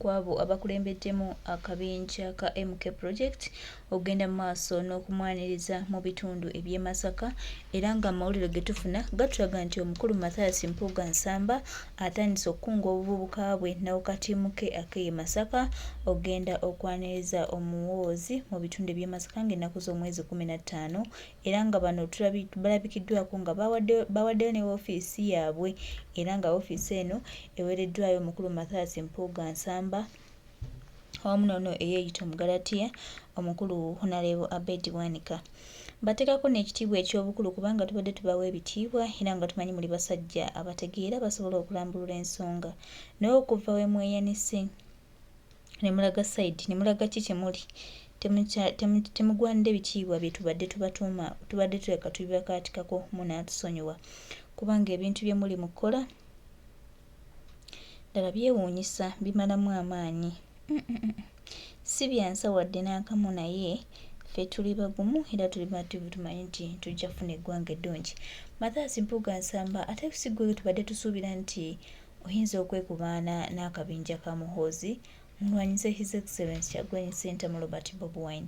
ku abo abakulembeddemu akabinja ka MK Project ogenda mu maaso n'okumwaniriza mu bitundu eby'e Masaka era nga amawulire ge tufuna gatulaga nti omukulu Mathias Mpuga Nsamba atandise okukunga obuvubuka bwe n'akatiimu ke ak'e Masaka ogenda okwaniriza omuwoozi mu bitundu eby'e Masaka ng'ennaku z'omwezi 15 era nga bano balabikiddwako nga bawaddeyo ne woofiisi yaabwe era nga woofiisi eno eweereddwayo omukulu Mathias Mpuga Nsamba awamu n'ono eyeeyita Omugalatiya omukulu Honorable Abedi Wanika. Bateekako n'ekitiibwa eky'obukulu kubanga tubadde tubawa ebitiibwa era nga tumanyi muli basajja abategeera basobola okulambulula ensonga. Naye okuva we mweyanise ne mulaga sayidi ne mulaga ki kye muli temugwanira ebitiibwa bye tubadde tubatuuma tubadde tuleka tubibakaatikako munaatusonyiwa kubanga ebintu bye muli mu kkola ddala byewuunyisa bimalamu amaanyi. Si byansa wadde n'akamu naye ffe tuli bagumu era tuli bativu tumanyi nti tujja kufuna eggwanga eddungi. Mathias Mpuga Nsamba ate si gwe tubadde tusuubira nti oyinza okwekubaana n'akabinja ka Muhoozi mulwanyize His Excellency Kyagulanyi Ssentamu Robert Bobi Wine.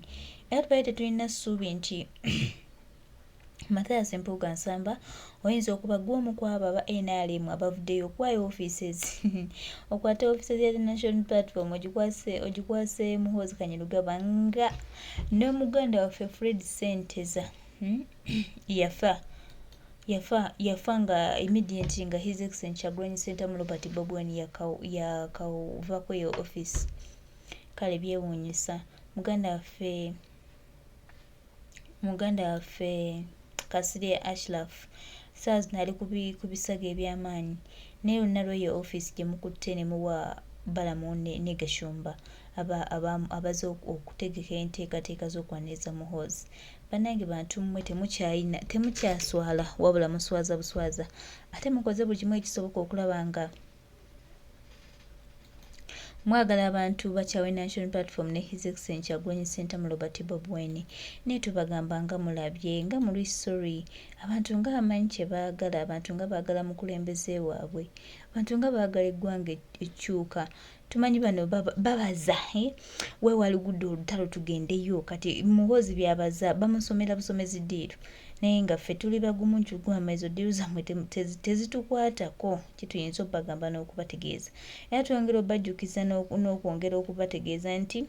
Era tubadde tetulina ssuubi nti Mathias Mpuga Nsamba oyinza okuba gw'omu ku abo aba NRM abavuddeyo okuwaayo offices okwata offices ya National Platform ogikwase Muhoozi Kanyarugaba nga n'omuganda waffe Fred Ssenteza yafa nga immediate nga His Excellency Kyagulanyi Ssentamu Robert Bobi Wine yakavako eyo office. Kale byewuunyisa muganda waffe Kasirye Ashraf SARS nali kubisaga eby'amaanyi naye olunaku lw'eyo office gye mukutte ne muwa Balamu ne Gashumba abaze okutegeka enteekateeka z'okwaniriza Muhoozi. Bannange bantu mmwe temukyaswala wabula muswaza buswaza ate mukoze buli kimu ekisoboka okulaba nga mwagala abantu bakyawe National Platform ne His Excellency Kyagulanyi Ssentamu Robert Bobi Wine. Naye tubagamba nga mulabye nga muli sorry abantu nga bamanyi kye baagala, abantu nga baagala mukulembeze waabwe, abantu nga baagala eggwanga ekyuka. Tumanyi bano babaza weewali gudde olutalo tugendeyo kati Muhoozi byabaza bamusomera busomezi ddiiru naye nga ffe tuli bagumu njugwama ezo ddiiru zammwe tezitukwatako kituyinza okubagamba n'okubategeeza. Era twongera obajjukiza n'okwongera okubategeeza nti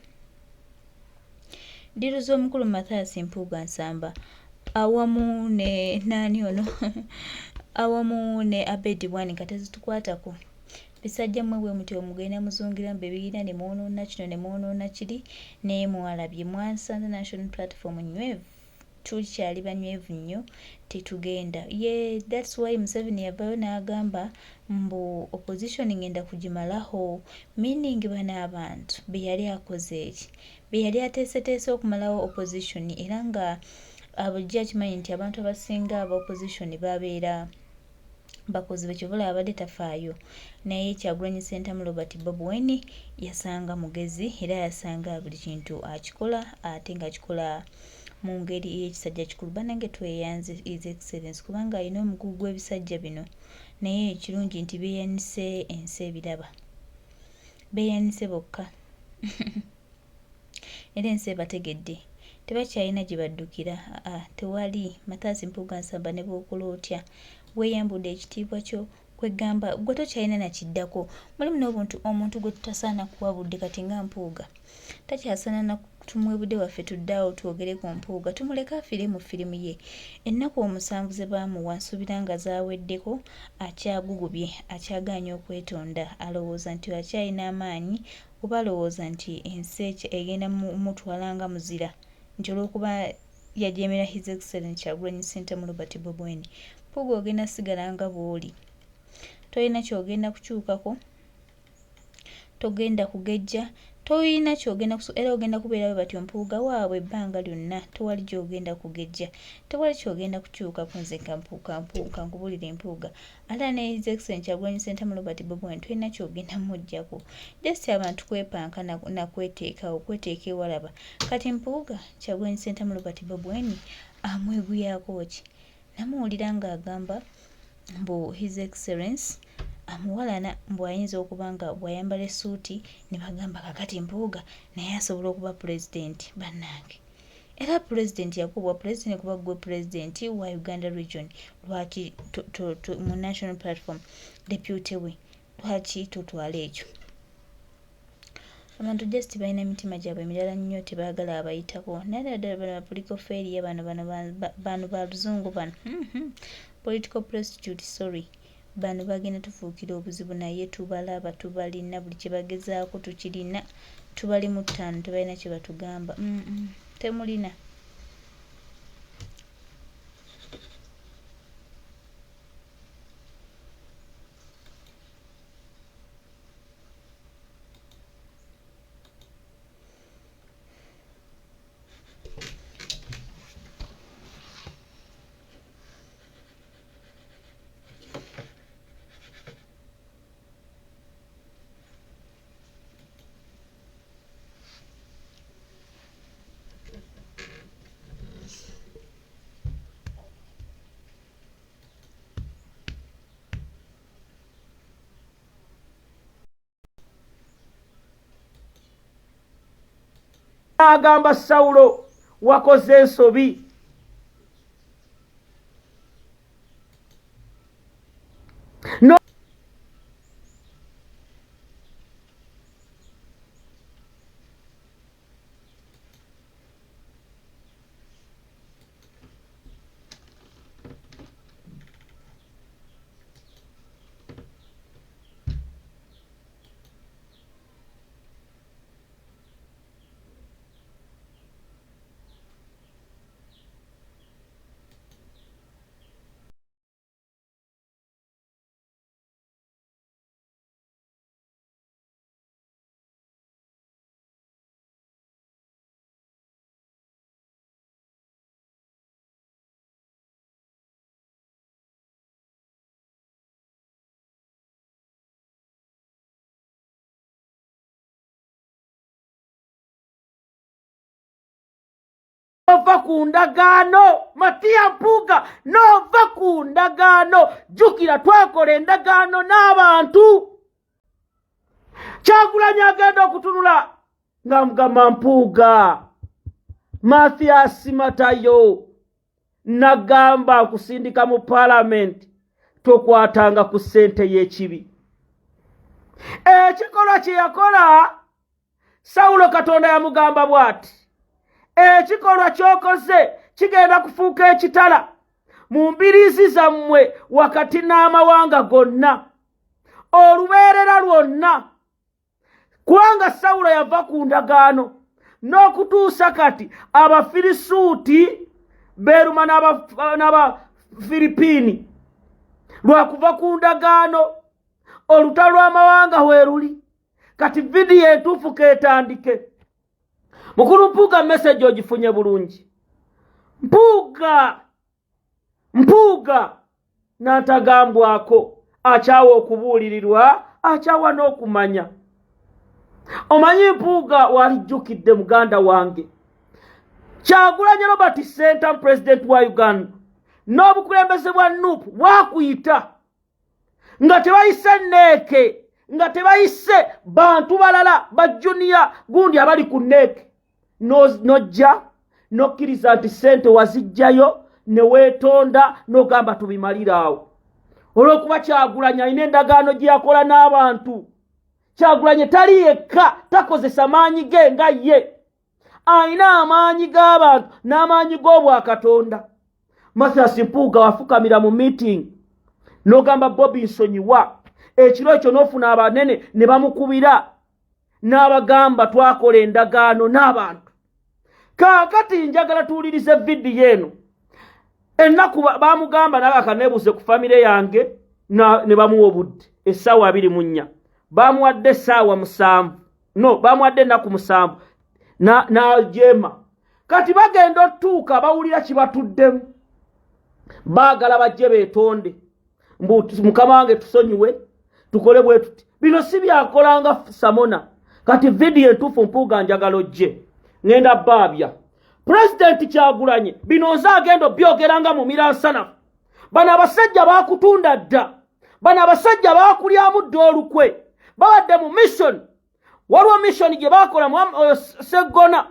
ddiiru z'omukulu Mathias Mpuga Nsamba awamu ne naani ono awamu ne Abedi Wanika tezitukwatako. Bisajja mmwe bwe muti omugenda muzungira mbe biyina ne mwonoona kino ne mwonoona kiri naye mwalabye mwasanze National Platform nywevu tukyali banywevu nnyo tetugenda. That's why Museveni yavayo n'agamba mbu opposition ngenda kugimalaho meaning bano abantu be yali akoze eki be yali ateeseteese okumalawo opposition era nga abujja akimanyi nti abantu abasinga aba opposition babeera bakozi bekivula abadde tafaayo naye Kyagulanyi Ssentamu Robert Bobi Wine yasanga mugezi era yasanga buli kintu akikola ate nga akikola mu ngeri y'ekisajja kikulu. Bannange tweyanze His Excellency kubanga alina omugugu gw'ebisajja bino naye ekirungi nti beeyanise ensi ebiraba beeyanise bokka era ensi ebategedde tebakyalina gye baddukira. Tewali Mathias Mpuga Nsamba ne bw'okola otya weeyambudde ekitiibwa kyo kwegamba gwe tokyalina nakiddako. Mulimu n'obuntu omuntu gwe tutasaana kuwa budde kati nga Mpuga takyasaana na tumwe budde waffe tuddaawo twogere ku Mpuga tumuleka afiire mu firimu ye. Ennaku 7 ze baamuwa nsuubira nga zaaweddeko akyagugubye akyagaanye okwetonda alowooza nti akyalina amaanyi oba alowooza nti ensi egenda mutwala nga muzira nti olw'okuba yajeemera His Excellency Kyagulanyi Ssentamu Robert Bobi Wine. Mpuga ogenda sigala nga bw'oli tolina kyogenda kukyukako togenda kugejja tolina kyogenda era ogenda kubeera bwe batyo Mpuga waabwe ebbanga lyonna tewali gy'ogenda kugejja tewali kyogenda kukyuka ku nze kankubuulire Mpuga ate ne His Excellency Kyagulanyi Ssentamu Robert Bobi Wine tolina kyogenda mujjako just abantu kwepanka nakweteekawo kweteeka ewalaba kati Mpuga Kyagulanyi Ssentamu Robert Bobi Wine amweguyako ki namuwulira ng'agamba mbu His Excellency amuwalana bw'ayinza okuba nga bw'ayambala essuuti ne bagamba kakati Mpuuga naye asobola okuba pulezidenti bannange. Era pulezidenti yakubwa pulezidenti kuba gwe pulezidenti wa Uganda region lwaki mu national platform deputy we lwaki tutwala ekyo. Abantu just balina mitima gyabwe emirala nnyo tebaagala abayitako naye ddala bano political failure bano ba luzungu bano political prostitute sorry bano bagenda tufuukira obuzibu naye tubalaba tubalina buli kye bagezaako tukirina tubali mu ttaano tebalina kye batugamba temulina. Agamba Sawulo wakoze ensobi. No. Nova ku ndagaano Matiya Mpuuga nova ku ndagaano jjukira twakola endagaano n'abantu Kyagulanyi agenda okutunula nga mugamba Mpuuga Mathias Matayo nagamba kusindika mu parliament tokwatanga ku ssente y'ekibi ekikolwa kye yakola Sawulo Katonda yamugamba bw'ati ekikolwa ky'okoze kigenda kufuuka ekitala mu mbiriizi zammwe wakati n'amawanga gonna olubeerera lwonna kubanga Sawulo yava ku ndagaano n'okutuusa kati Abafirisuuti beeruma n'Abafiripiini lwakuva ku ndagaano olutalo lw'amawanga weeruli kati vidiyo entuufu keetandike. Mukulu Mpuuga message ogifunye bulungi. Mpuuga n'atagambwako akyawa okubuulirirwa akyawa n'okumanya. Omanyi Mpuuga walijjukidde muganda wange Kyagulanyi Robert Ssentamu president wa Uganda n'obukulembeze bwa NUP bwakuyita nga tebayise nneeke nga tebayise bantu balala ba junior gundi abali ku nneeke nojja nokkiriza nti ssente wazijjayo ne weetonda n'ogamba tubimalira awo olw'okuba Kyagulanyi alina endagaano gye yakola n'abantu. Kyagulanyi tali yekka takozesa maanyi ge nga ye alina amaanyi g'abantu n'amaanyi g'obwakatonda. Mathias Mpuuga wafukamira mu meeting n'ogamba Bobi nsonyiwa ekiro ekyo n'ofuna abanene ne bamukubira n'abagamba twakola endagaano n'abantu. Kaakati njagala tuwulirize vidiyo eno ennaku baamugamba nawe akaneebuuze ku famire yange ne bamuwa obudde essaawa 24 bamuwadde essaawa 7 no bamuwadde ennaku 7 n'ajeema kati bagenda otuuka bawulira kibatuddemu baagala bajje beetonde mukama wange tusonyiwe tukole bwe tuti bino si byakolanga Samona kati vidiyo entuufu Mpuuga njagala ojje ngenda baabya President Kyagulanyi bino nze agenda obyogeranga mu miransanafu bano abasajja baakutunda dda bano abasajja baakulyamu dde olukwe babadde mu mission. Waliwo mission gye baakola Seggona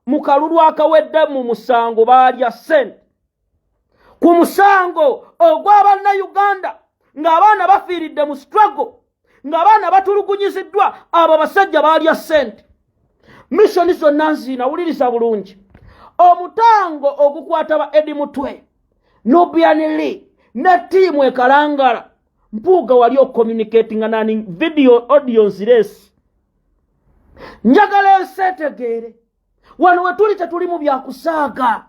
mu kalulu akawedde mu musango baalya ssente. Ku musango ogw'Abannayuganda ng'abaana bafiiridde mu struggle, ng'abaana batulugunyiziddwa, abo basajja baalya ssente. Mission zonna nziina, wuliriza bulungi. Omutango ogukwata ba Edi Mutwe, Nubianili, ne ttiimu ekalangala. Mpuga wali ocommunicatinga nani video audio nziresi. Njagala ensetegeere. Wano we tuli tetuli mu byakusaaga.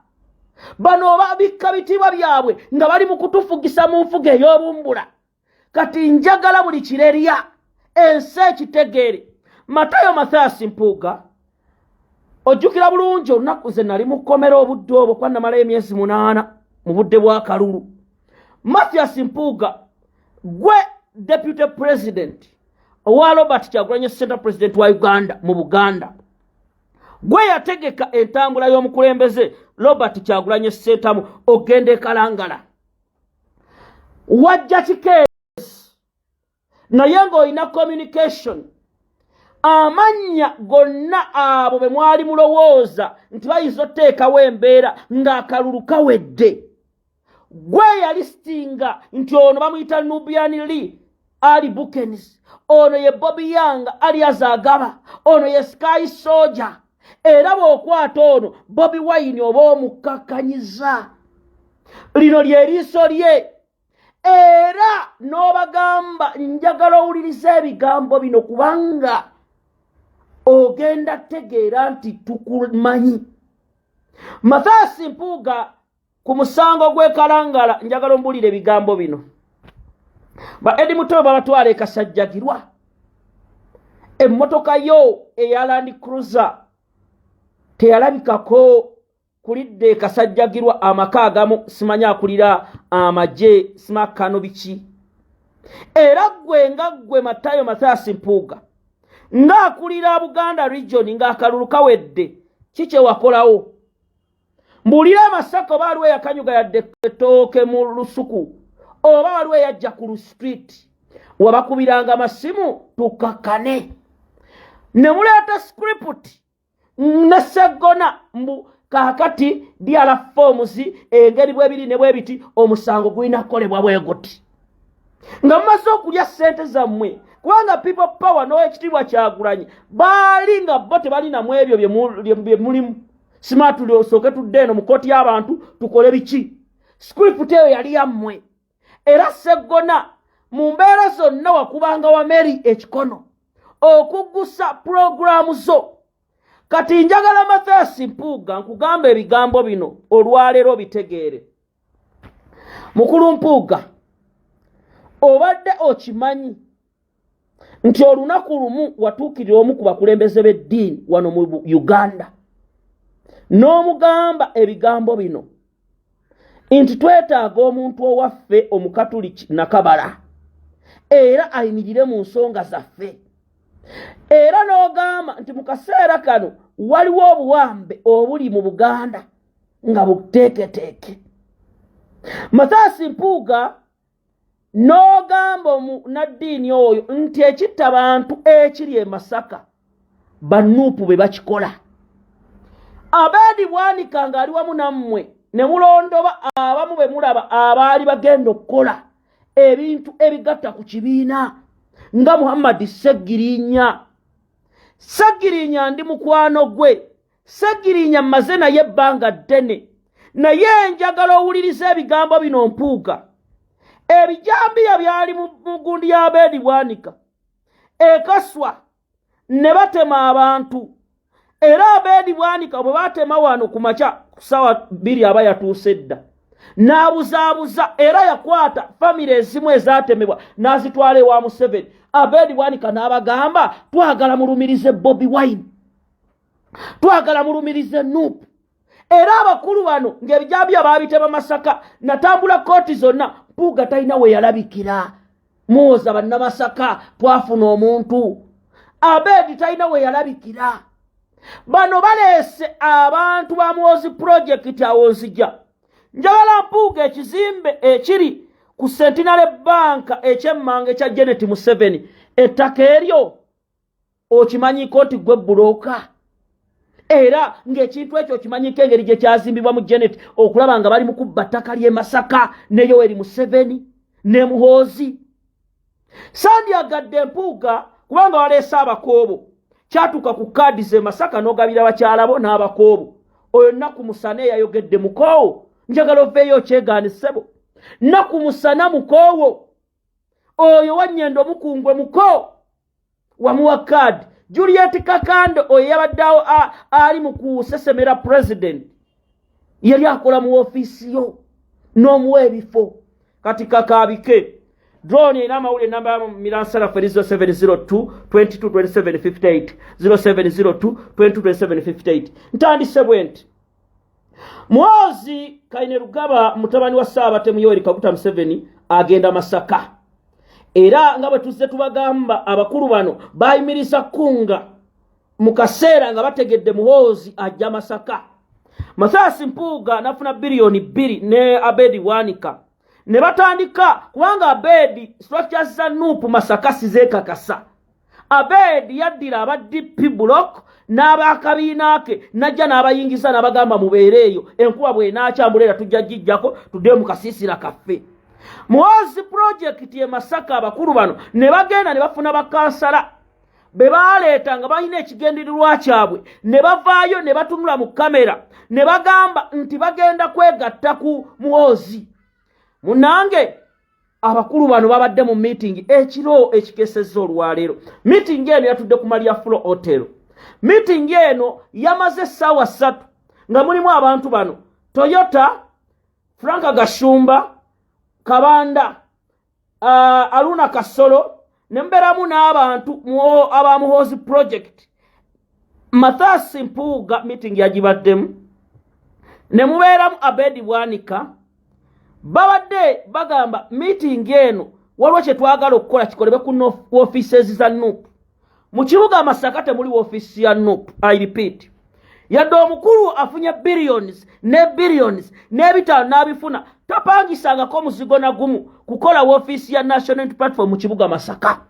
Bano babikka bitiibwa byabwe nga bali mu kutufugisa mu nfuga ey'obumbula. Kati njagala buli kirerya ensi ekitegeere. Matayo Mathias Mpuga, ojjukira bulungi olunaku ze nali mu kkomera obudde obwo kwa namala emyezi 8 mu budde bwa kalulu. Mathias Mpuga, gwe deputy president owa Robert Kyagulanyi Ssentamu president wa Uganda mu Buganda, gwe yategeka entambula y'omukulembeze Robert Kyagulanyi Ssentamu ogende kalangala. Wajja kikeesi naye ng'olina communication, amanya gonna abo be mwali mulowooza nti bayinza otteekawo embeera ng'akalulu kawedde. Gwe yalistinga nti ono bamuyita Nubianili Ali Bukens, ono ye Bobby Yanga alias Agaba, ono ye Sky Soldier, era bw'okwata ono Bobi Wine oba omukkakanyiza. Lino ly'eriiso lye, era n'obagamba njagala owuliriza ebigambo bino kubanga ogenda tegeera nti tukumanyi. Mathias Mpuga ku musango gw'ekalangala, njagala ombulire ebigambo bino. Ba Edi Mutwe babatwala ekasajjagirwa. Emmotoka yo eya Land Cruiser teyalabikako, kulidde ekasajjagirwa amaka agamu, simanya akulira amagye, simakano biki. Era gwe nga gwe Matayo Mathias Mpuga ng'akulira Buganda region ng'akalulu kawedde, kikye wakolawo? Mbulira Masaka oba waliwo eyakanyuga yadde ettooke mu lusuku, oba waliwo eyajja ku street, wabakubiranga masimu tukakane. Ne muleeta script ne Seggona mbu kaakati diala forms engeri bwebiri ne bwebiti omusango gulina kukolebwa bwe guti. Nga mumaze okulya ssente zammwe, kubanga people power n'ekitiibwa Kyagulanyi baali nga bo tebalinamu ebyo bye mulimu. Smart osooke tudde eno mu kkooti y'abantu tukole biki? Script eyo yali yammwe. Era Seggona mu mbeera zonna wakubanga wa Mary ekikono okuggusa programu zo. Kati njagala Mathias Mpuga nkugamba ebigambo bino olwaleero bitegeere. Mukulu Mpuga, obadde okimanyi nti olunaku lumu watuukirira omu ku bakulembeze b'eddiini wano mu Uganda n'omugamba ebigambo bino nti twetaaga omuntu owaffe Omukatuliki Nakabala era ayimirire mu nsonga zaffe. Era n'ogamba nti mu kaseera kano waliwo obuwambe obuli mu Buganda nga buteeketeeke. Mathias Mpuga n'ogamba omunaddiini oyo nti ekitta bantu ekiri e Masaka banuupu be bakikola. Abedi Bwanika ng'ali wamu nammwe ne mulondoba abamu be mulaba abaali bagenda okukola ebintu ebigatta ku kibiina nga Muhammad Segirinya. Segirinya ndi mukwano gwe. Segirinya mmaze naye ebbanga ddene, naye njagala owuliriza ebigambo bino Mpuga. Ebijambiya byali mu gundi ya Abedi Bwanika ekaswa ne batema abantu. Era Abedi Bwanika bwe batema wano ku makya ku ssaawa 2 aba yatuuse dda, n'abuzaabuza era yakwata famire ezimu ezaatemebwa n'azitwala ewa Museveni. Abedi Bwanika n'abagamba twagala mulumirize Bobi Wine, twagala mulumirize Nuupu. Era abakulu bano ng'ebijambiya baabitema Masaka, natambula kooti zonna, Mpuga talina we yalabikira. Muwoza bannamasaka twafuna omuntu. Abedi talina we yalabikira. Bano baleese abantu ba Muhoozi project awo nzija. Njagala Mpuga ekizimbe ekiri ku Centenary Bank ekyemmanga ekya Janet Museveni ettaka eryo okimanyiko nti gwe buloka era ng'ekintu ekyo okimanyiko engeri gye kyazimbibwa mu Janet okulaba nga bali mu kubba ttaka ly'e Masaka ne Yoweri Museveni ne Muhoozi sandyagadde Mpuga kubanga waleese abakoobo kyatuuka ku kaadi z'e Masaka n'ogabira bakyala bo n'abakoobo oyo nnaku musana eyayogedde mukoowo njagala oveeyo okyegaanissebo nnaku musana mukoowo oyo wannyendo mukungwe muko wamuwa kaadi Juliet Kakando oyo yabaddeawo ali mu kusesemera president yali akola mu ofiisi yo n'omuwa ebifo kati kakaabike drone erina amawulire namba ya Miransala Ferizo 0702 222758 0702 222758 ntandise bwenti Muhoozi Kainerugaba mutabani wa Saabatemu Yoweri Kaguta Museveni agenda Masaka era nga bwe tuzze tubagamba abakulu bano bayimiriza kunga mu kaseera nga bategedde Muhoozi ajja Masaka Masasi Mpuga nafuna biliyoni 2 ne Abedi Wanika ne batandika kubanga Abedi structures za Nuupu Masaka sizekakasa Abedi yaddira aba DP block n'abakabiina ke najja n'abayingiza n'abagamba mubeereeyo enkuba bw'enaakyambulera tujja gijjako tudde mu kasiisira kaffe Muhoozi project ye Masaka abakulu bano ne bagenda ne bafuna bakansala be baaleeta nga balina ekigendererwa kyabwe ne bavaayo ne batunula mu kamera ne bagamba nti bagenda kwegatta ku Muhoozi munange abakulu bano babadde mu meeting ekiro ekikesezza olwaleero meeting eno yatudde ku Maria Flo Hotel meeting eno yamaze essaawa 3 nga mulimu abantu bano Toyota Franka Gashumba Kabanda Aruna Kasolo nemberamu n'abantu aba Muhoozi project Masasi Mpuga meeting yagibaddemu ne mubeeramu Abedi Bwanika babadde bagamba meeting eno waliwo kye twagala okukola kikolebwe ku offices za Nuupu mu kibuga Masaka temuli office ya Nuupu I repeat yadde omukulu afunye billions n'ebitaano n'abifuna tapangisangako muzigo na gumu kukola office ya National Platform mu kibuga Masaka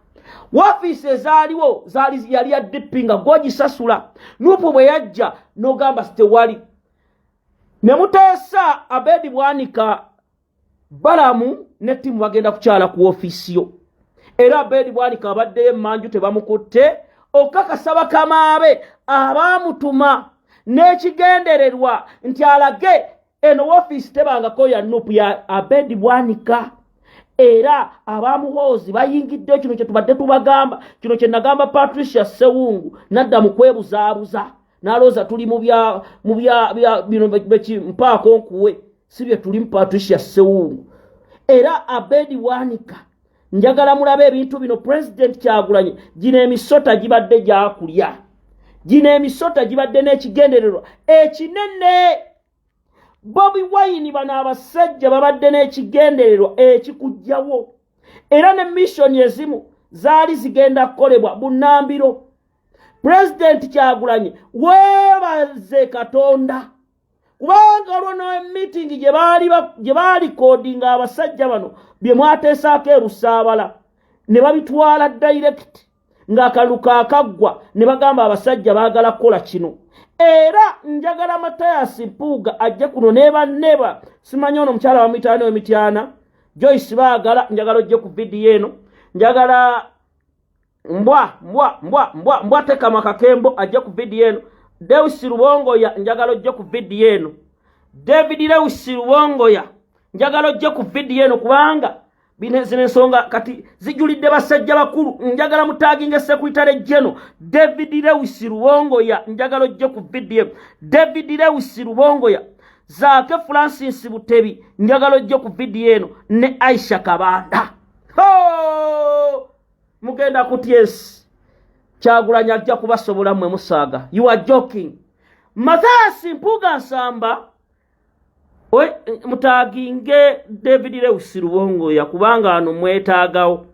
office ezaaliwo yali ya DP nga gwogisasula Nuupu bwe yajja n'ogamba sitewali ne muteesa Abedi Bwanika Balamu ne timu bagenda kukyala ku office yo era Abedi Bwanika abaddeyo emmanju tebamukutte okakasa bakamaabe abaamutuma n'ekigendererwa nti alage eno office tebangako ya Nuupu ya Abedi Bwanika era abamuhoozi bayingidde kino kye tubadde tubagamba kino kye nagamba Patricia Sewungu nadda mu kwebuzaabuza n'alooza tuli mu bya bino mpaako nkuwe sibye tuli mu Patricia Sewungu era Abedi Bwanika njagala mulabe ebintu bino president Kyagulanyi gino emisota gibadde gyakulya gino emisota gibadde n'ekigendererwa ekinene Bobi Wine bano abasajja babadde n'ekigendererwa ekikujjawo era ne mission ezimu zaali zigenda kukolebwa bunnambiro president Kyagulanyi weebaze Katonda kubanga olwo meeting gye baali coding abasajja bano bye mwateesaako erusaabala ne babitwala direct ng'akalulu kaakaggwa ne bagamba abasajja baagala kukola kino era njagala Matayasi Mpuga ajje kuno neba simanyi ono mukyala wa mitaano emityana Joyce baagala njagala ojje ku video eno njagala mbwa tekama kakembo ajje ku video eno Dewisi Rubongoya njagala ojje ku video eno David Lewisi Rubongoya njagala ojje ku video eno kubanga binezine nsonga kati zijulidde basajja bakulu njagala mutaginge Secretary General David Lewisi Rubongoya njagala ojje ku video David Lewisi Rubongoya Zaake Francis Butebi njagala ojje ku video eno ne Aisha Kabanda mugenda kutyesi Kyagulanyi ajja kubasobola mmwe musaaga you are joking Matayasi Mpuga nsamba mutaginge David Lewisi Rubongoya kubanga ano mwetaagawo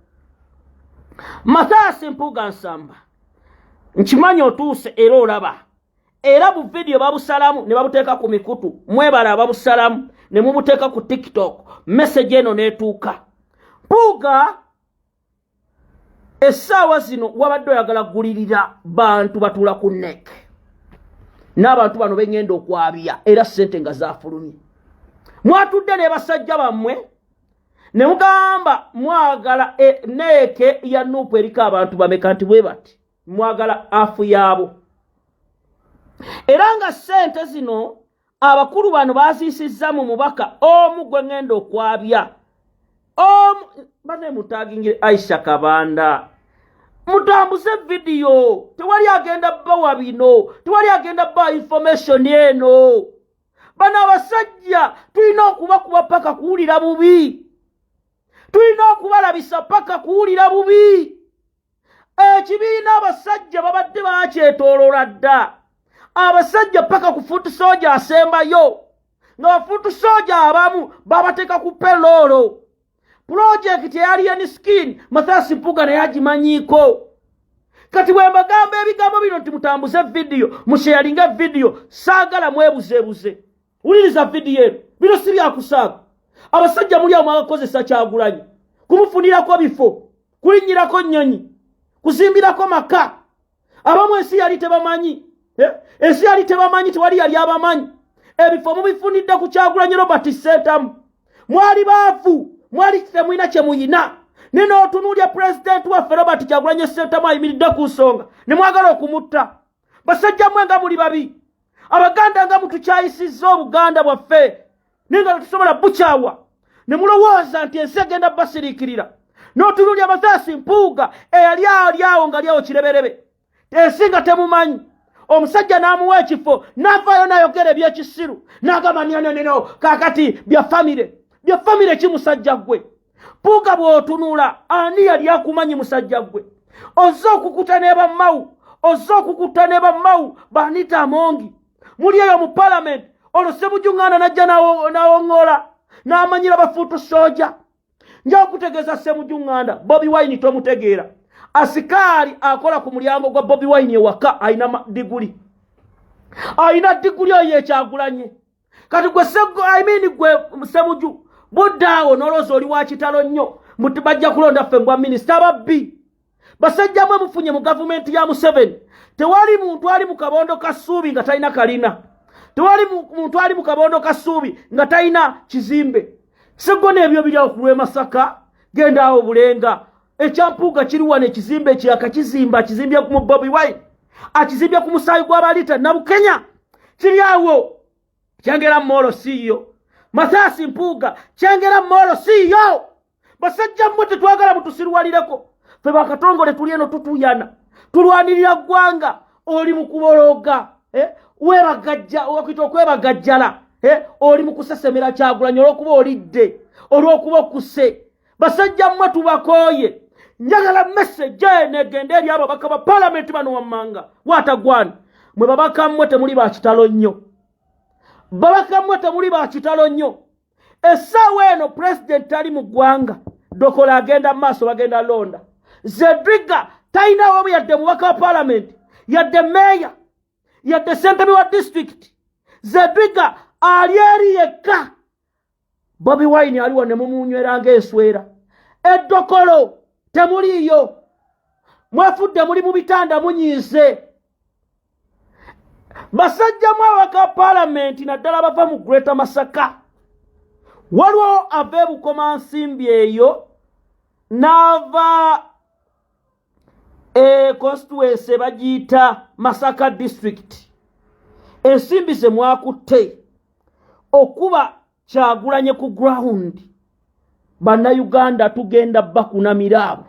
Matayasi Mpuga nsamba nkimanyi otuuse era olaba era bu video babusalamu ne babuteeka ku mikutu mwebala babusalamu ne mubuteeka ku TikTok message eno netuuka Mpuga essaawa zino wabadde oyagala gulirira bantu batuula ku neck n'abantu bano bengenda okwabya era ssente nga zaafulumye mwatudde ne basajja bammwe ne mugamba mwagala neeke ya Nuupu eriko abantu bameka nti bwe bati mwagala afu yaabo era nga ssente zino abakulu bano baziisizza mu mubaka omu gwe ngenda okwabya bane mutagingire Aisha Kabanda mutambuze video tewali agenda bawa bino tewali agenda bawa information eno bana abasajja tulina okubakuba paka kuwulira bubi tulina okubalabisa paka kuwulira bubi ekibiina abasajja babadde bakyetooloola dda abasajja paka ku fuutu soja asembayo nga bafuutu soja abamu babateeka ku peloolo project eyali Skin Mathias Mpuga naye agimanyiiko kati bwe mbagamba ebigambo bino nti mutambuze video musharinga video saagala mwebuzeebuze wuliriza video eno bino si byakusaaga abasajja muli awo mwagakozesa Kyagulanyi kumufunirako bifo kulinnyirako nnyonyi kuzimbirako maka abamu ensi yali tebamanyi ensi yali tebamanyi tewali yali abamanyi ebifo mubifunidde ku Kyagulanyi Robert Sentamu mwali baavu mwali temwina kye muyina nino otunuulya president waffe Robert Kyagulanyi Sentamu ayimiridde ku nsonga ne mwagala okumutta basajja mmwe nga muli babi Abaganda nga mutukyayisizza Obuganda bwaffe ninga tusobola bukyawa ne mulowooza nti ensi egenda basiriikirira n'otunuulya Mathias Mpuga eyali awo nga lyawo kireberebe ensi nga temumanyi omusajja n'amuwa ekifo n'avaayo n'ayogera ebyekisiru n'agamba nino kaakati bya famire kimusajja gwe Mpuga bw'otunula ani yali akumanyi musajja gwe ozza okukuta ne bammawu Banita Amongi muli eyo mu parliament olwo Ssemujjuŋŋanda najja n'awoŋŋola n'amanyira bafuutu soja nja okutegeeza Ssemujjuŋŋanda Bobi Wine tomutegeera asikaali akola ku mulyango gwa Bobi Wine ewaka ayina diguli oyo Kyagulanyi kati gwe gwe Ssemujju buddaawo n'olowooza oli wa kitalo nnyo muti bajja kulonda ffe mbwa minisita ababbi basajja mwe mufunye mu gavumenti ya Museveni tewali muntu ali mu kabondo ka Ssuubi nga talina kalina tewali muntu ali mu kabondo ka Ssuubi nga talina kizimbe segona ebyo biri awo ku lw'e Masaka genda awo Bulenga ekyampuga kiri wano ekizimbe akizimbye mu Bobi Wine akizimbye ku musaayi gw'abalita Nabukenya kiri awo kyengera mmolo siiyo Mathias Mpuga kyengera mmolo siiyo basajja mmwe tetwagala mutusirwalireko ffe bakatongole tuli eno tutuyana tulwanirira ggwanga oli mu kubologa weebagajja okwebagajjala oli mu kusesemera Kyagulanyi olw'okuba olidde olw'okuba okuse basajja mmwe tubakooye njagala message eno egende eri ababaka ba parliament bano wammanga watagwani mwe babaka mmwe temuli ba kitalo nnyo essaawa eno president ali mu ggwanga Dokola agenda maaso bagenda londa Zedriga taina wamu yadde mubaka wa parliament yadde meya yadde ssentebe wa district Zedriga ali yekka Bobi Wine aliwo ne mumunyweranga enswera eddokolo temuliyo mwefudde muli mu bitanda munyiise basajja mu abaka parliament naddala bava mu Greater Masaka waliwo ava Bukomansimbi eyo n'ava constituency bagiyita Masaka district ensimbi ze mwakutte okuba Kyagulanyi ku ground bannayuganda tugenda bakunamira abo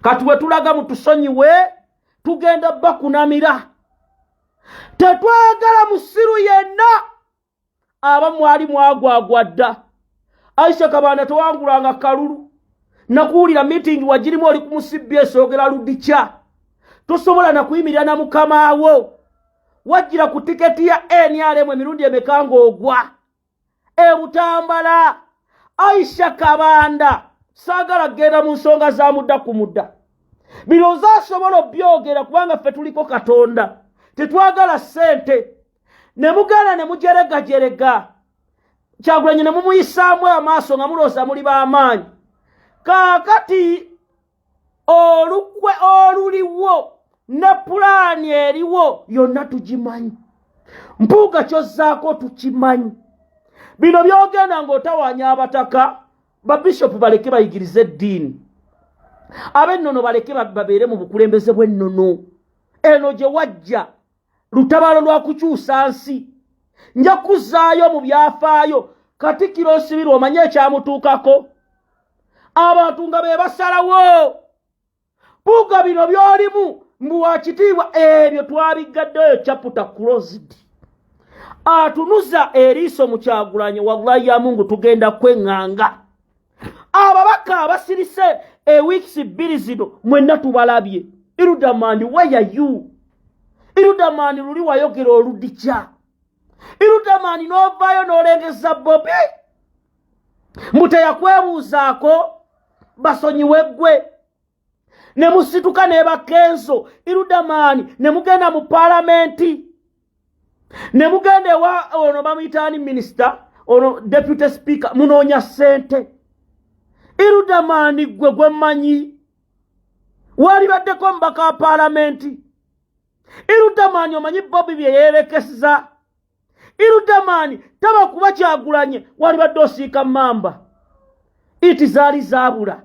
kati we tulaga mutusonyiwe tugenda bakunamira tetwagala musiru yenna aba mwali mwagwagwadda Aisha Kabanda towangulanga kalulu nakuwulira meeting wagirimu oli ku CBS oyogera ludikya tosobola nakuyimirira na mukama awo wajjira ku tiketi ya NRM emirundi emeka ng'ogwa Butambala Aisha Kabanda saagala genda mu nsonga za mudda ku mudda bino zaasobola obyogera kubanga ffe tuliko Katonda tetwagala ssente ne mugenda ne mujeregajerega Kyagulanyi ne mumuyisaamu amaaso nga muloosa muli b'amaanyi kaakati olukwe oluliwo ne pulaani eriwo yonna tugimanyi Mpuuga kyozzaako tukimanyi bino byogenda ng'otawaanya abataka babishopu baleke bayigirize eddiini ab'ennono baleke babeere mu bukulembeze bw'ennono eno gye wajja lutabaalo lwa kukyusa nsi nja kuzzaayo mu byafaayo Katikkiro Nsibirwa omanye ekyamutuukako abantu nga be basalawo Mpuuga bino by'olimu mbu wakitiibwa ebyo twabigaddeyo chapter closed atunuza eriiso mu Kyagulanyi wallahi ya Mungu tugenda kweŋŋanga ababaka abasirise weeks bbiri zino mwenna tubalabye Irudamani where are you Irudamani luli wayogera oludikya Irudamani n'ovaayo n'olengeza Bobi mbu teyakwebuuzaako basonyiwe ggwe ne musituka ne bakenzo Irudamani ne mugenda mu paalamenti ne mugenda ewa ono bamuyitaani minisita ono deputy speaker munoonya ssente Irudamani gwe gwemmanyi walibaddeko mbaka wa paalamenti Irudamani omanyi Bobi bye yeerekesa Irudamani taba kuba Kyagulanyi walibadde osiika mamba iti zaali zaabula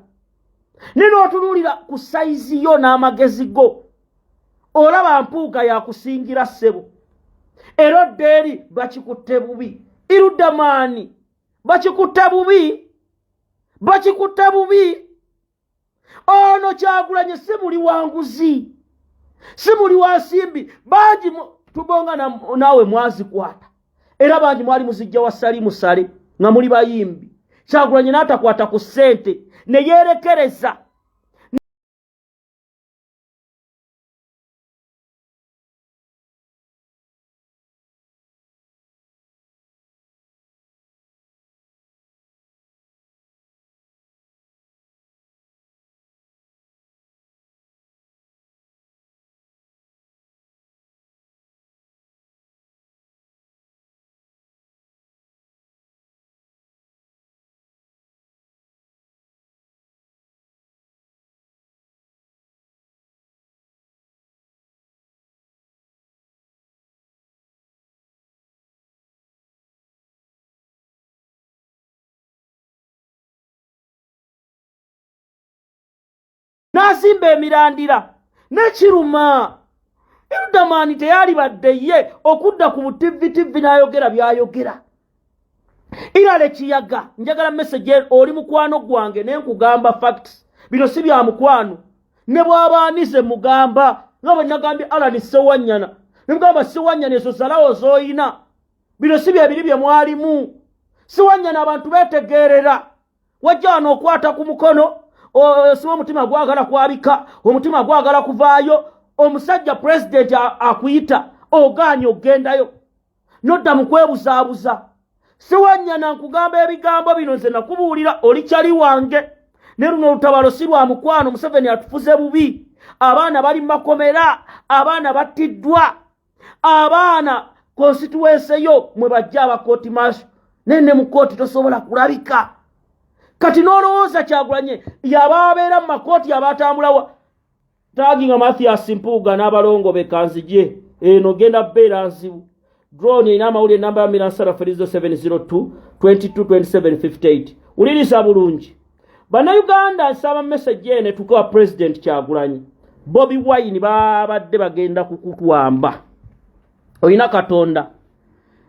nino otunuulira ku sayizi yo n'amagezi go olaba Mpuuga yakusingira ssebo era oddeeri bakikutte bubi Irudamani bakikutte bubi ono Kyagulanyi si muli wanguzi si muli wansimbi bangi tubonga naawe mwazikwata era bangi mwali muzijja wa Salimu Sale nga muli bayimbi Kyagulanyi n'atakwata ku ssente ne yeerekereza n'azimba emirandira n'ekiruma Irudamani teyalibadde ye okudda ku butivvitivi n'ayogera by'ayogera Irale Kiyaga njagala message oli mukwano gwange ne nkugamba facts bino si bya mukwano ne bw'abaanize mugamba nga bwe nagambye Alan Sewanyana ne mugamba Sewanyana ezo zalawo z'oyina bino si bya biri bye mwalimu Sewanyana abantu beetegeerera wajja wano okwata ku mukono siwa omutima gwagala kwabika omutima gwagala kuvaayo omusajja president akuyita ogaanye ogendayo nodda mu kwebuzaabuza Sewanyana nkugamba ebigambo bino nze nakubuulira oli kyali wange ne luno olutabaalo si lwa mukwano Museveni atufuze bubi abaana bali mu makomera abaana battiddwa abaana constituency yo mwe bajja abakooti maaso nenne mu kooti tosobola kulabika kati n'olowooza Kyagulanyi yababeera mu makooti abatambulawa taginga Mathias Mpuuga n'abalongo bekanzije eno genda bbeera nzibu drone ina amawulire namba ya Miransara Ferizo 702 222758 ulirisa bulungi Bannayuganda nsaba message ene tukowa president Kyagulanyi Bobi Wine babadde bagenda kukutwamba oyina Katonda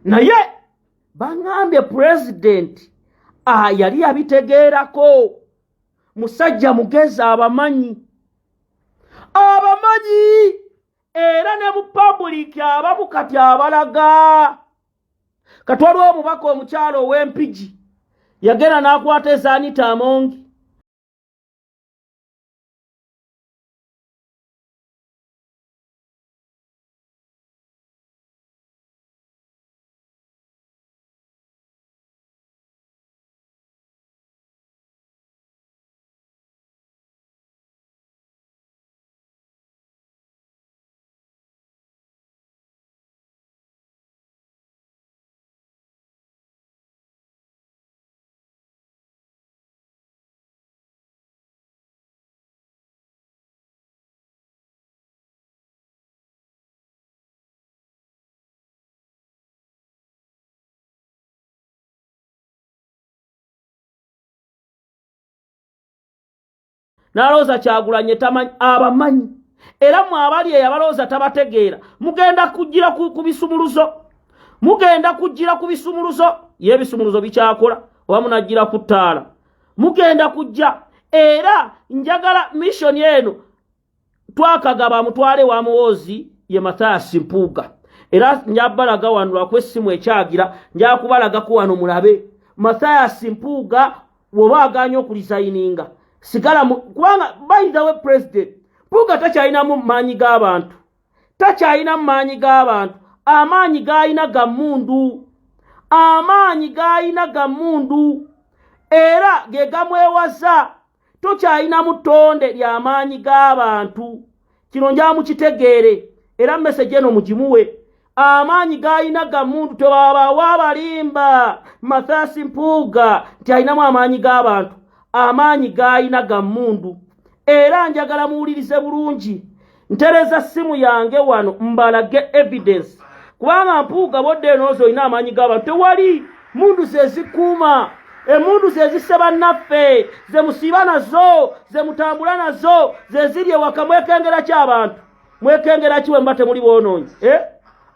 naye bangambye president yali abitegeerako musajja mugezi abamanyi era ne mu public abamu kati abalaga katwaliwo omubaka omukyalo ow'Empigi yagenda n'akwata Anita Amongi n'alowooza Kyagulanyi tamanyi abamanyi era mwe abali eyabalowooza tabategeera mugenda kujjira ku bisumuluzo mugenda kujjira ku bisumuluzo ye ebisumuluzo bikyakola oba munajjira ku ttaala mugenda kujja era njagala mission eno twakagaba mutwale wa Muhoozi ye Mathias Mpuga era njabalaga wano lwakwessimu ekyagira njakubalagako wano mulabe Mathias Mpuga woba aganya okulisayininga sigala kubanga by the way president Mpuga takyalinamu maanyi g'abantu takyalinamu maanyi g'abantu amaanyi g'alina ga mmundu era ge gamwewaza tokyalinamu ttonde ly'amaanyi g'abantu kino nja mukitegeere era message eno mugimuwe amaanyi g'alina ga mmundu tebabaawo abalimba Mathias Mpuga nti alinamu amaanyi g'abantu amaanyi g'alina ga mmundu era njagala muwulirize bulungi ntereza simu yange wano mbalage evidence kubanga Mpuga bodde enoozo olina amaanyi g'abantu tewali mundu zezikuuma emundu zezisse bannaffe ze musiiba nazo ze mutambula nazo ze ziri ewaka mwekengera ki abantu mwekengera ki wemba temuli boonoonyi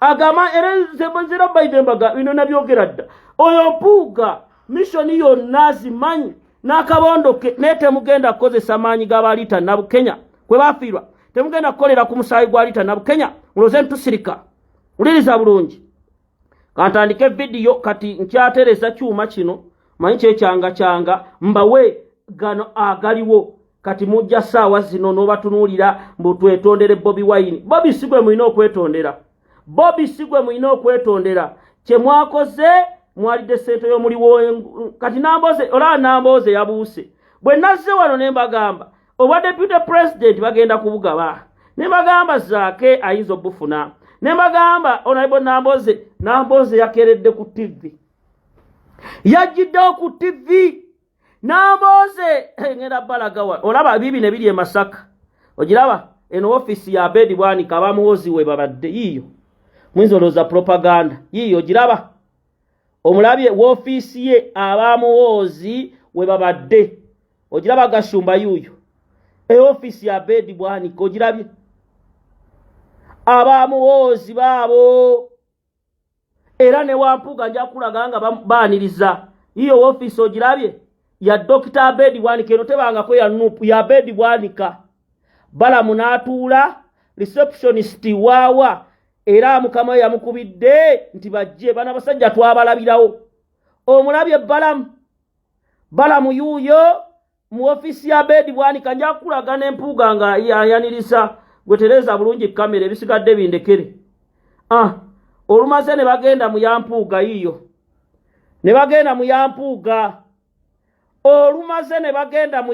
agama era zero baidembaga bino nabyogera dda oyo Mpuga missoni yonna azimanyi n'akabondoke naye temugenda kukozesa maanyi g'abaliita Nabukenya kwe baafiirwa temugenda kukolera ku musaayi gwa liita Nabukenya muloze ntusirika uliriza bulungi kantandike vidiyo kati nkyatereza kyuma kino manyi kyekyanga mbawe gano agaliwo kati mujja saawa zino n'obatunuulira mbu twetondere Bobi Wine Bobi sigwe mulina okwetondera kye mwakoze mwalidde ssente y'omuliwo kati Nambooze yabuuse bwe nazze wano ne mbagamba obwa deputy president bagenda kubugaba ne mbagamba Zaake ayinza obufuna ne mbagamba Honorable Nambooze yakeredde ku TV yajjiddewo ku TV Nambooze ngenda balagawa olaba bibi biri e Masaka ogiraba eno office ya Abedi Bwanika abamuhoozi we babadde yiyo mwinzoloza propaganda yiyo ogiraba omulabye w'ofiisi ye abamuhoozi we babadde ogiraba Gashumba yuyo office ya Abedi Bwanika ogirabye abamuhoozi baabo era ne Wampuga nja kulaga nga baaniriza iyo office ogirabye ya Dr. Abedi Bwanika eno tebangako ya nupu ya Abedi Bwanika balamu n'atuula receptionist waawa era mukama yamukubidde nti bajje bana basajja twabalabirawo omulabye balamu yuyo mu office ya Abedi Bwanika nja kulaga ne Mpuga nga yaniriza gwetereza bulungi kamera ebisigadde bindekere olumaze ne bagenda mu Yampuga yiyo ne bagenda mu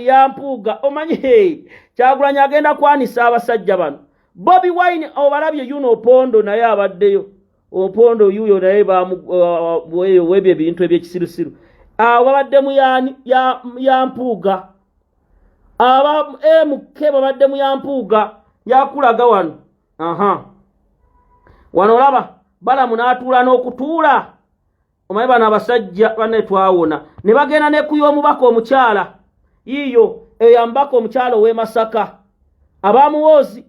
Yampuga omanyi Kyagulanyi agenda kwanisa abasajja bano Bobi Wine obalabye yuno Opondo naye abaddeyo Opondo yuyo naye webye ebintu ebyekisirusiru babadde mu Yampuga MK babadde mu Yampuga yakulaga wano wano olaba balamu n'atuula n'okutuula omanyi bano abasajja banne twawona ne bagenda ne ku y'omubaka omukyala yiyo eyambaka omukyala ow'e Masaka abamuhoozi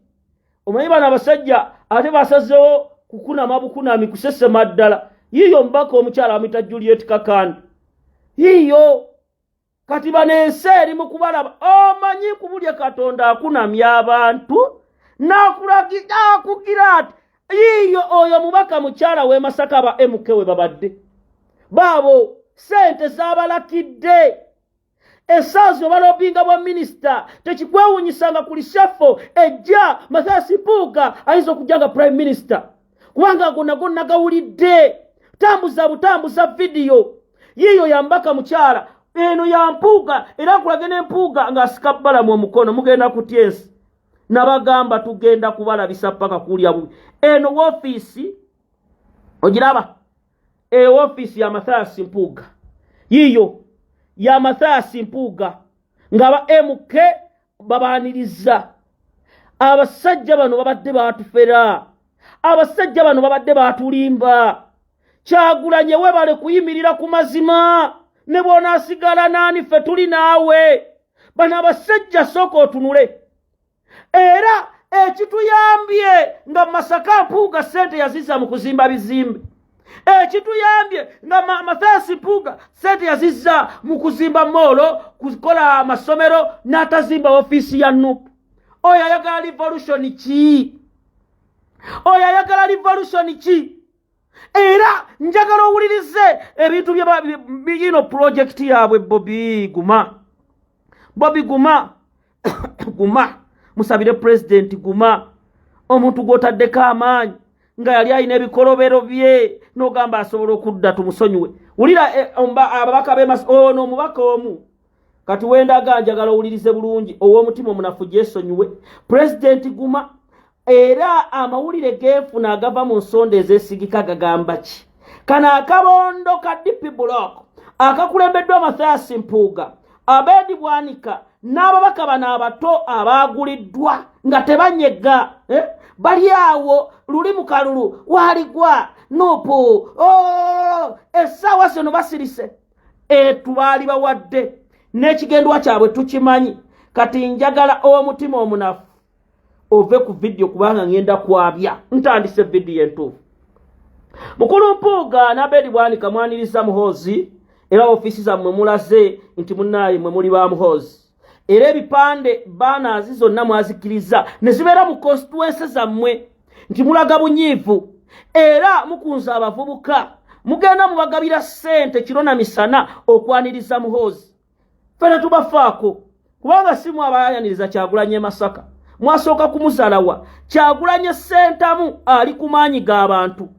omanyi bano abasajja ate basazeewo kukunama bukunami kusesema ddala yiyo omubaka omukyala amuyita Juliet Kakandi yiyo kati bano ensi eri mu kubalaba omanyi kubulya Katonda akunamya abantu n'akugira ati yiyo oyo mubaka mukyala w'e Masaka aba MK we babadde baabo sente z'abalakidde esaazi obalobinga bwa minisita tekikwewunyisanga ku lishafo ejja Mathias Mpuga ayinza okujja nga prime minister kubanga gonna gawulidde butambuza vidiyo yiyo yambaka mukyala eno ya Mpuga era kulage ne Mpuga ng'asika balamu omukono mugenda kutyensi nabagamba tugenda kubalabisa paka kulya bubi eno office ogiraba office ya Mathias Mpuga yiyo ya Mathias Mpuga ngaba MK babaaniriza abasajja bano babadde baatufera abasajja bano babadde baatulimba Kyagulanyi webale kuyimirira ku mazima ne bw'onaasigala naani ffe tuli naawe bano abasajja sooka otunule. Era ekituyambye nga Masaka Mpuga ssente yazizza mu kuzimba bizimbe. Ekituyambye nga Mathias Mpuga ssente yazizza mu kuzimba moolo, kukola amasomero, n'atazimba ofiisi ya NUP. Oyo ayagala revolution ki? Oyo ayagala revolution ki? Era njagala owulirize ebintu bino project yaabwe Bobby Guma. Bobby Guma. Guma. Musabire president Guma. Omuntu gw'otaddeko amaanyi nga yali alina ebikolobero bye n'ogamba asobola okudda tumusonyiwe. Wulira ababaka ono omubaka omu. Kati wendaga njagala owulirize bulungi ow'omutima omunafu gyesonyiwe. President Guma. Era amawulire geefuna agava mu nsonda ezeesigika gagamba ki? Kano akabondo ka DP Block akakulembeddwa Mathias Mpuga, Abedi Bwanika n'ababaka bano abato abaaguliddwa nga tebanyega bali awo luli mu kalulu waaligwa nupu essaawa zino basirise tubaali bawadde n'ekigendwa kyabwe tukimanyi. Kati njagala ow'omutima omunafu ove ku video kubanga ngenda kwabya ntandise video entuufu. Mukulu Mpuga n'Abedi Bwanika Okwaniliza Muhoozi era ofisi zammwe mulaze nti munnaye mwe muli ba Muhoozi. Era ebipande banners zonna mwazikiriza ne zibeera mu constituency zammwe nti mulaga bunyiivu era mukunza abavubuka mugenda mubagabira ssente kiro na misana okwaniriza Muhoozi. Fena tubafaako kubanga si mwabayaniriza Kyagulanyi Masaka. Mwasooka kumuzalawa Kyagulanyi Ssentamu ali ku maanyi g'abantu.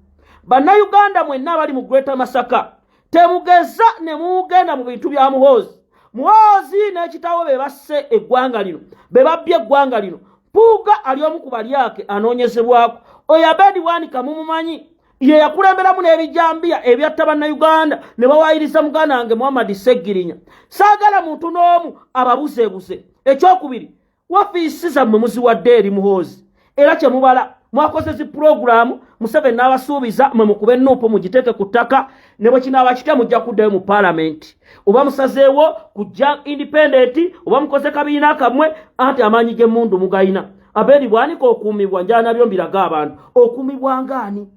Bannayuganda mwenna abali mu Greater Masaka temugeza ne mugenda mu bintu bya Muhoozi. Muhoozi n'ekitawo be basse eggwanga lino, be babbye eggwanga lino. Mpuga ali omu ku balyake anoonyezebwako. Oyo Abedi Bwanika mumumanyi ye yakulemberamu n'ebijambiya ebyatta bannayuganda ne bawaayiriza muganda wange Muhammad Seggirinya. Saagala muntu n'omu ababuzeebuze. Ekyokubiri, wafiisi zammwe muziwadde eri Muhoozi. Era kye mubala mwakoze zi program Museveni n'abasuubiza mwe mukube NUP mugiteeke ku ttaka ne bwe kinaaba kitya mujja kuddayo mu parliament. Oba musazeewo kujja independent oba mukoze kabiina kammwe anti amaanyi g'emmundu mugayina. Abedi Bwanika okuumibwa njana byo mbiraga abantu. Okuumibwa ngaani?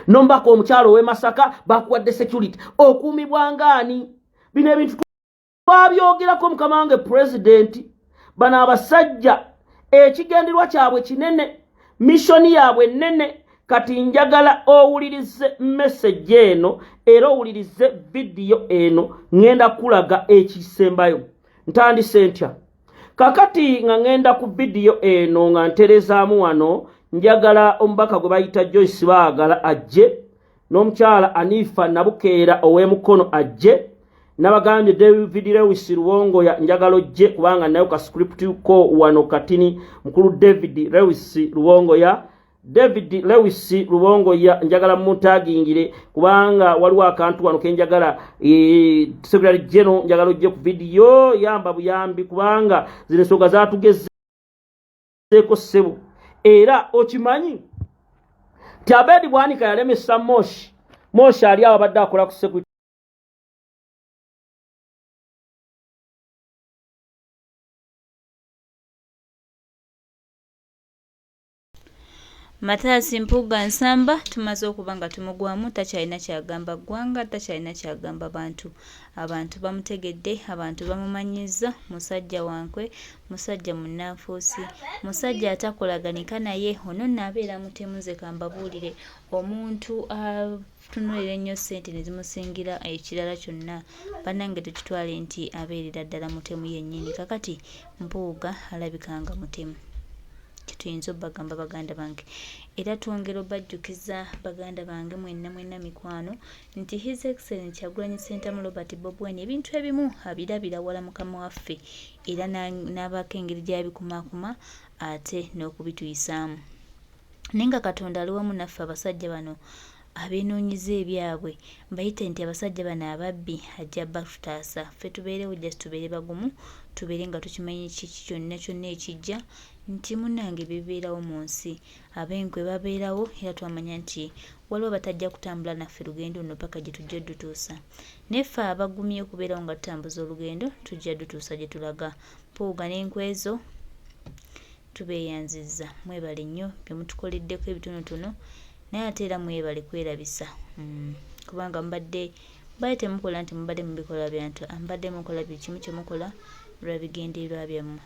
Nombako omukyalo w'e Masaka bakuwadde security. Okuumibwa ngaani? Bino ebintu twabyogerako mukama wange president. Bano abasajja ekigenderwa kyabwe kinene, missoni yaabwe nene. Kati njagala owulirize message eno era owulirize video eno ngenda kulaga ekisembayo. Ntandise ntya? Kakati nga ngenda ku video eno nga nterezaamu wano njagala omubaka gwe bayita Joyce baagala ajje n'omukyala Anifa Nabukeera ow'emukono ajje n'abagambye David Lewis Luwongoya njagala ojje kubanga nayo ka script ko wano katini mukulu David Lewis Luwongoya. David Lewis Luwongoya njagala mutagingire kubanga waliwo akantu wano kenjagala Secretary General njagala ojje ku video yamba buyambi kubanga zino ensonga zatugezeko ssebo. Era okimanyi ti Abedi Bwanika yalemesa Moshi ali awo abadde akola ku security. Mathias Mpuga nsamba tumaze okuba nga tumugwamu takyalina kyagamba ggwanga, takyalina kyagamba bantu. Abantu bamutegedde, abantu bamumanyiza, musajja wankwe, musajja munnanfuusi, musajja atakolaganika naye. Ono naabeera mutemuze kambabuulire omuntu atunulira ennyo ssente ne zimusingira ekirala kyonna. Bannange tukitwale nti abeerera ddala mutemu yennyini. Kakati Mpuga alabikanga mutemu. Tuyinza obbagamba baganda bange era twongera obbajjukiza baganda bange mwenna mikwano nti His Excellency Kyagulanyi Ssentamu Robert Bobi Wine ebintu ebimu abirabira wala mukama waffe era n'abaako engeri gy'abikumaakuma ate n'okubituyisaamu. Naye nga Katonda ali wamu naffe abasajja bano abenoonyiza ebyabwe mbayite nti abasajja bano ababbi ajja batutaasa. Ffe tubeerewo just tubeere bagumu, tubeere nga tukimanyi kiki kyonna ekijja nti munnange bibeerawo mu nsi ab'enkwe babeerawo era twamanya nti waliwo batajja kutambula naffe lugendo nno paka gye tujja dutuusa neffe abagumye okubeerawo nga tutambuza olugendo tujja dutuusa gye tulaga Mpuuga n'enkwezo tubeeyanzizza mwebale nnyo bye mutukoleddeko ebitonotono naye ate era mwebale kwerabisa kubanga mbadde temukola nti mubadde mubikola byantu mbadde mukola buli kimu kye mukola lwa bigendererwa byammwe